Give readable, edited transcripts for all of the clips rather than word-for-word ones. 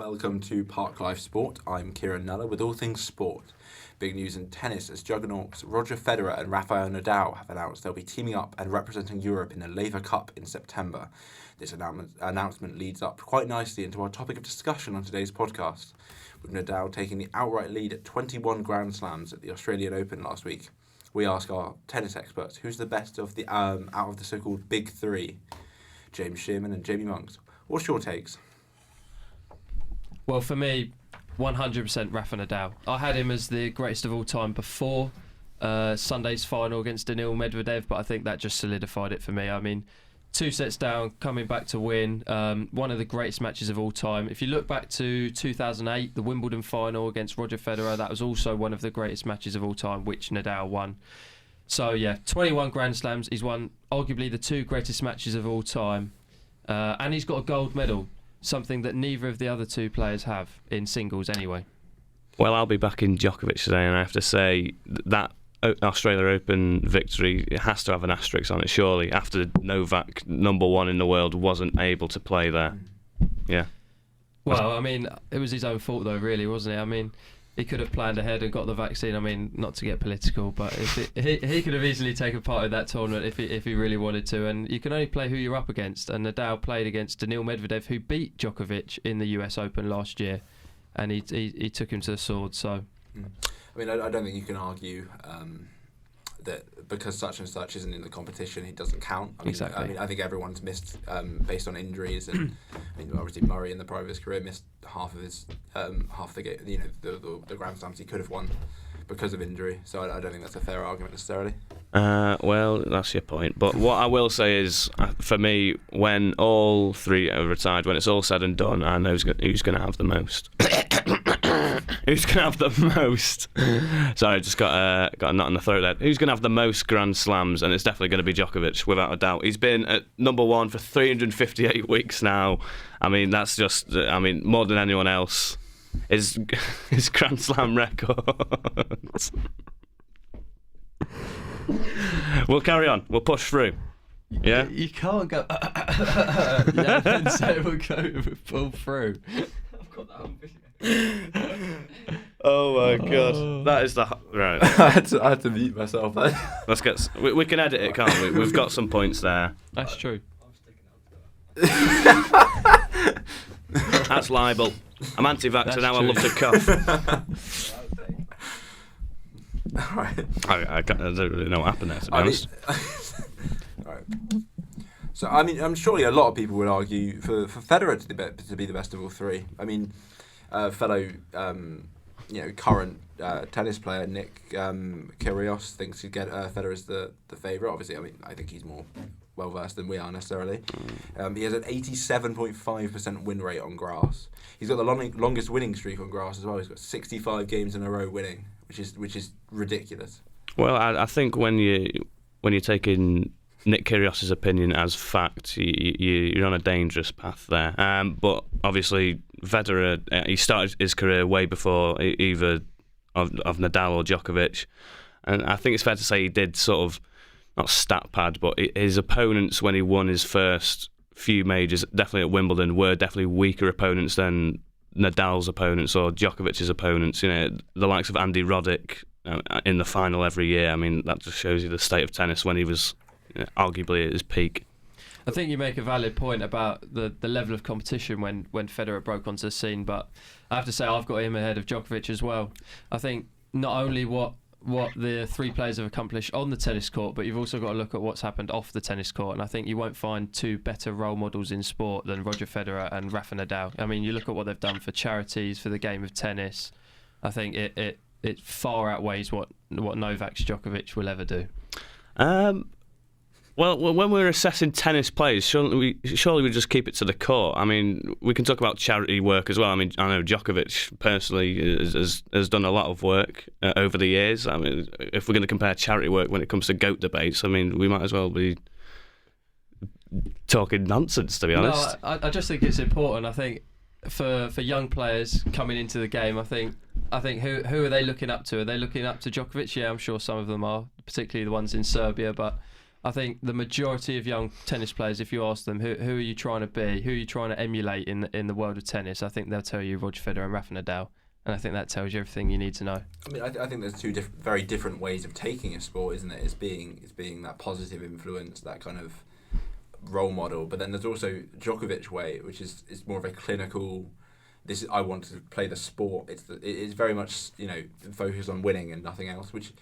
Welcome to Park Life Sport. I'm Kieran Nuller with all things sport. Big news in tennis as juggernauts Roger Federer and Rafael Nadal have announced they'll be teaming up and representing Europe in the Laver Cup in September. This announcement leads up quite nicely into our topic of discussion on today's podcast, with Nadal taking the outright lead at 21 Grand Slams at the Australian Open last week. We ask our tennis experts who's the best of the out of the so-called Big Three. James Shearman and Jamie Monks. What's your takes? Well, for me, 100% Rafa Nadal. I had him as the greatest of all time before Sunday's final against Daniil Medvedev, but I think that just solidified it for me. I mean, 2 sets down, coming back to win, one of the greatest matches of all time. If you look back to 2008, the Wimbledon final against Roger Federer, that was also one of the greatest matches of all time, which Nadal won. So yeah, 21 Grand Slams. He's won arguably the 2 greatest matches of all time. And he's got a gold medal, something that neither of the other 2 players have in singles anyway. Well, I'll be back in Djokovic today, and I have to say that Australia Open victory, it has to have an asterisk on it, surely, after Novak, #1 in the world, wasn't able to play there. Yeah. Well, I mean, it was his own fault though, really, wasn't it? I mean, he could have planned ahead and got the vaccine. I mean, not to get political, but he could have easily taken part in that tournament if he really wanted to. And you can only play who you're up against. And Nadal played against Daniil Medvedev, who beat Djokovic in the US Open last year, and he took him to the sword. So, I mean, I don't think you can argue that because such and such isn't in the competition, he doesn't count. I mean, exactly. I think everyone's missed based on injuries, and I mean, obviously Murray in the prime of his career missed half of his half the game, the Grand Slams he could have won because of injury. So I don't think that's a fair argument necessarily. Well, that's your point. But what I will say is, for me, when all 3 are retired, when it's all said and done, I know who's going to have the most. Who's going to have the most? Sorry, I just got a knot in the throat there. Who's going to have the most Grand Slams? And it's definitely going to be Djokovic, without a doubt. He's been at #1 for 358 weeks now. I mean, that's just, more than anyone else. His Grand Slam record. We'll carry on. We'll push through. Yeah? You can't go yeah, and say we'll pull through. I've got that on video. Oh my god, that is the right. I had to mute myself. Let's get. We can edit it, can't we? We've got some points there. That's true. That's libel. I'm anti-vaxxer now. True. I love to cough. Alright. I don't really know what happened there, to be honest. Alright. So I mean, I'm surely a lot of people would argue for Federer to be the best of all 3. I mean, fellow current tennis player Nick Kyrgios thinks he'd get Federer as the favourite. Obviously, I mean, I think he's more well versed than we are necessarily. He has an 87.5% win rate on grass. He's got the longest winning streak on grass as well. He's got 65 games in a row winning, which is ridiculous. Well, I think when you're taking Nick Kyrgios' opinion as fact, you're on a dangerous path there. But obviously, Federer, he started his career way before either of Nadal or Djokovic, and I think it's fair to say he did sort of, not stat pad, but his opponents when he won his first few majors, definitely at Wimbledon, were definitely weaker opponents than Nadal's opponents or Djokovic's opponents. You know, the likes of Andy Roddick in the final every year. I mean, that just shows you the state of tennis when he was arguably at his peak. I think you make a valid point about the level of competition when Federer broke onto the scene, but I have to say I've got him ahead of Djokovic as well. I think not only what the 3 players have accomplished on the tennis court, but you've also got to look at what's happened off the tennis court, and I think you won't find 2 better role models in sport than Roger Federer and Rafa Nadal. I mean, you look at what they've done for charities, for the game of tennis. I think it far outweighs what Novak Djokovic will ever do. Well, when we're assessing tennis players, surely we just keep it to the court. I mean, we can talk about charity work as well. I mean, I know Djokovic personally has done a lot of work over the years. I mean, if we're going to compare charity work when it comes to GOAT debates, I mean, we might as well be talking nonsense, to be honest. No, I just think it's important. I think for young players coming into the game, I think who are they looking up to? Are they looking up to Djokovic? Yeah, I'm sure some of them are, particularly the ones in Serbia, but I think the majority of young tennis players, if you ask them who are you trying to be, who are you trying to emulate in the world of tennis, I think they'll tell you Roger Federer and Rafa Nadal. And I think that tells you everything you need to know. I mean, I think there's two very different ways of taking a sport, isn't it? It's being that positive influence, that kind of role model. But then there's also Djokovic way, which is more of a clinical. I want to play the sport. It's very much focused on winning and nothing else, which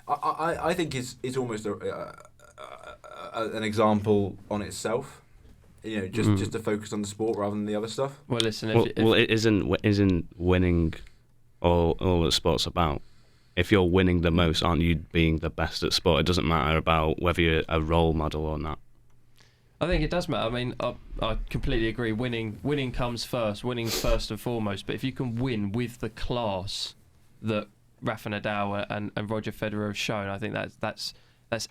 I think is almost an example on itself. Just to focus on the sport rather than the other stuff. Well, listen. It isn't winning all that sport's about. If you're winning the most, aren't you being the best at sport? It doesn't matter about whether you're a role model or not. I think it does matter. I mean, I completely agree. Winning comes first. Winning's first and foremost. But if you can win with the class that Rafa Nadal and Roger Federer have shown, I think that's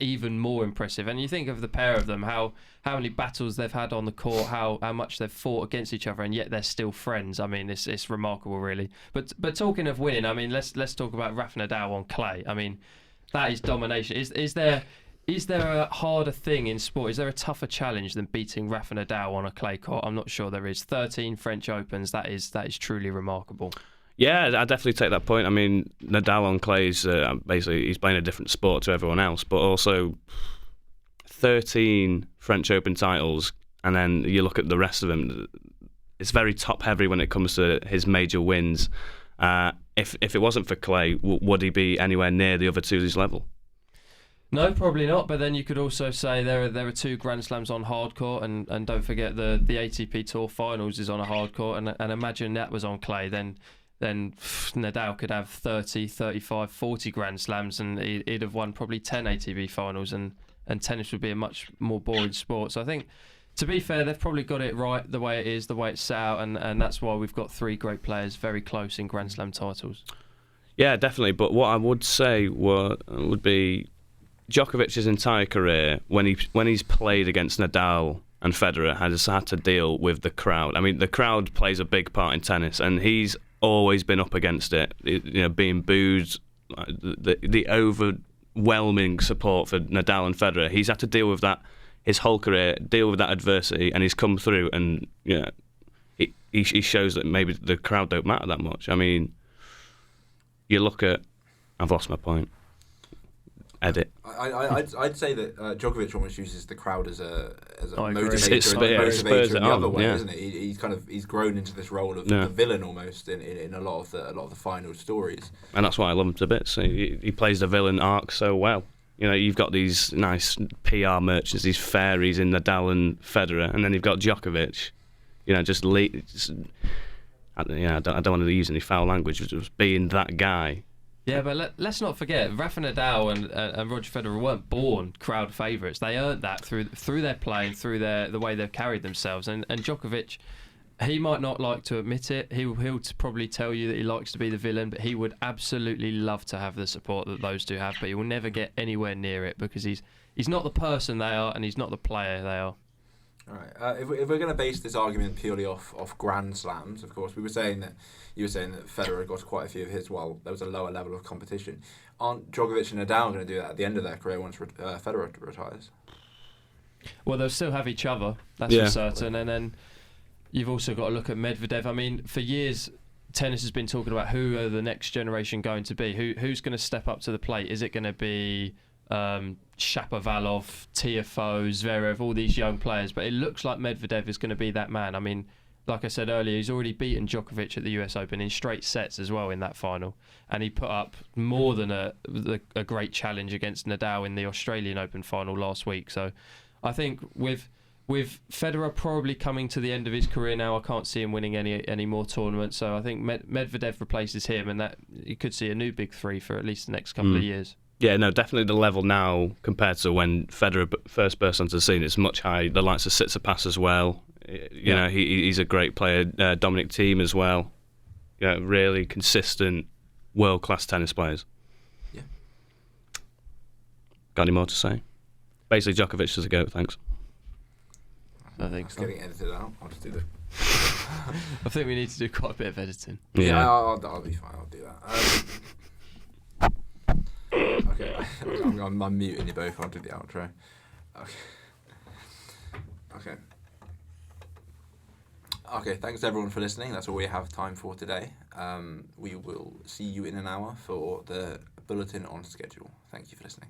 even more impressive. And you think of the pair of them, how many battles they've had on the court, how much they've fought against each other, and yet they're still friends. I mean, it's remarkable, really. But talking of winning, I mean, let's talk about Rafa Nadal on clay. I mean, that is domination. Is there a harder thing in sport? Is there a tougher challenge than beating Rafa Nadal on a clay court? I'm not sure there is. 13 French Opens. That is truly remarkable. Yeah, I definitely take that point. I mean, Nadal on clay is basically he's playing a different sport to everyone else, but also 13 French Open titles, and then you look at the rest of them. It's very top heavy when it comes to his major wins. If it wasn't for clay, would he be anywhere near the other two's level? No, probably not. But then you could also say there are 2 Grand Slams on hard court, and don't forget the ATP Tour Finals is on a hard court, and imagine that was on clay. Then Nadal could have 30, 35, 40 Grand Slams, and he'd have won probably 10 ATP finals, and tennis would be a much more boring sport. So I think, to be fair, they've probably got it right the way it is, the way it's set out, and that's why we've got 3 great players very close in Grand Slam titles. Yeah, definitely. But what I would say would be Djokovic's entire career, when he's played against Nadal and Federer, has had to deal with the crowd. I mean, the crowd plays a big part in tennis, and he's always been up against it, being booed, the overwhelming support for Nadal and Federer. He's had to deal with that his whole career, deal with that adversity, and he's come through, and he shows that maybe the crowd don't matter that much. I mean, you look at... I've lost my point. Edit. I'd say that Djokovic almost uses the crowd as a motivator in the other way, yeah. Isn't it? He's grown into this role of the villain almost in a lot of the final stories. And that's why I love him to bits. He plays the villain arc so well. You've got these nice PR merchants, these fairies in Nadal and Federer, and then you've got Djokovic. I don't want to use any foul language, just being that guy. Yeah, but let's not forget, Rafa Nadal and Roger Federer weren't born crowd favourites. They earned that through their play and through the way they've carried themselves. And Djokovic, he might not like to admit it. He'll probably tell you that he likes to be the villain, but he would absolutely love to have the support that those two have. But he will never get anywhere near it because he's not the person they are, and he's not the player they are. All right. If we're going to base this argument purely off Grand Slams, of course, you were saying that Federer got quite a few of his while there was a lower level of competition. Aren't Djokovic and Nadal going to do that at the end of their career once Federer retires? Well, they'll still have each other, that's for certain. And then you've also got to look at Medvedev. I mean, for years, tennis has been talking about who are the next generation going to be. Who's going to step up to the plate? Is it going to be Shapovalov, Tiafoe, Zverev, all these young players? But it looks like Medvedev is going to be that man. I mean, like I said earlier, he's already beaten Djokovic at the US Open in straight sets as well in that final, and he put up more than a great challenge against Nadal in the Australian Open final last week. So I think with Federer probably coming to the end of his career now, I can't see him winning any more tournaments. So I think Medvedev replaces him, and that you could see a new big three for at least the next couple of years. Yeah, no, definitely the level now compared to when Federer first burst onto the scene is much higher. The likes of Tsitsipas as well. You know, he's a great player. Dominic Thiem as well. Really consistent, world-class tennis players. Yeah. Got any more to say? Basically, Djokovic is a goat, thanks. I think so. Getting edited out. I'll just do the... I think we need to do quite a bit of editing. Yeah, I'll be fine. I'll do that. Okay, I'm muting you both. I'll do the outro. Okay. Okay, thanks everyone for listening. That's all we have time for today. We will see you in an hour for the bulletin on schedule. Thank you for listening.